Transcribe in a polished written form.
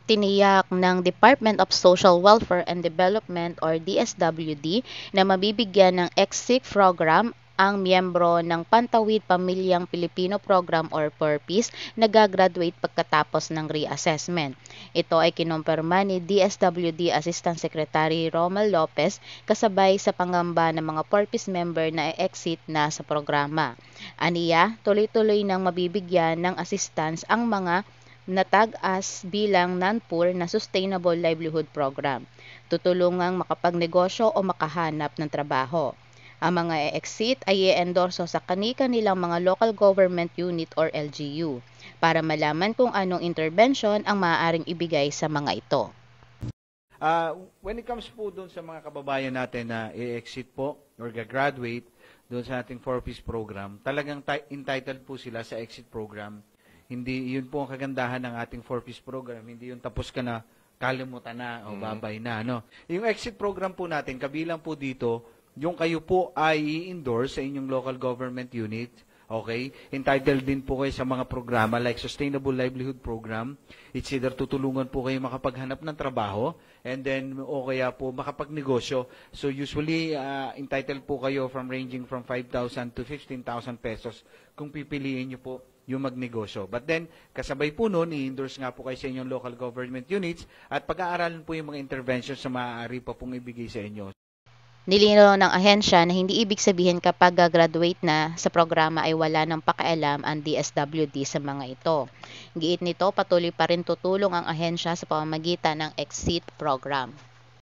Tiniyak ng Department of Social Welfare and Development or DSWD na mabibigyan ng EXIC program ang miyembro ng Pantawid Pamilyang Pilipino Program or PURPIS na gagraduate pagkatapos ng reassessment. Ito ay kinumpirma ni DSWD Assistant Secretary Romel Lopez kasabay sa pangamba ng mga PURPIS member na exit na sa programa. Aniya, tuloy-tuloy nang mabibigyan ng assistance ang mga natag-as bilang non-poor na Sustainable Livelihood Program. Tutulungang makapagnegosyo o makahanap ng trabaho. Ang mga e-exit ay i-endorso sa kani-kanilang mga local government unit or LGU para malaman kung anong intervention ang maaaring ibigay sa mga ito. When it comes po doon sa mga kababayan natin na i-exit po or graduate doon sa ating 4-piece program, talagang entitled po sila sa exit program. Hindi, yun po ang kagandahan ng ating 4-piece program. Hindi yun tapos ka na, kalimutan na, o babay na. No? Yung exit program po natin, kabilang po dito, yung kayo po ay i-endorse sa inyong local government unit. Okay? Entitled din po kayo sa mga programa like Sustainable Livelihood Program. It's either tutulungan po kayo makapaghanap ng trabaho and then o kaya po makapagnegosyo. So usually entitled po kayo ranging from 5,000 to 15,000 pesos kung pipiliin nyo po yung magnegosyo. But then, kasabay po noon, i-endorse nga po kayo sa inyong local government units at pag-aaralan po yung mga interventions na maaari pa pong ibigay sa inyo. Nilinaw ng ahensya na hindi ibig sabihin kapag graduate na sa programa ay wala ng pakialam ang DSWD sa mga ito. Giit nito, patuloy pa rin tutulong ang ahensya sa pamamagitan ng exit program.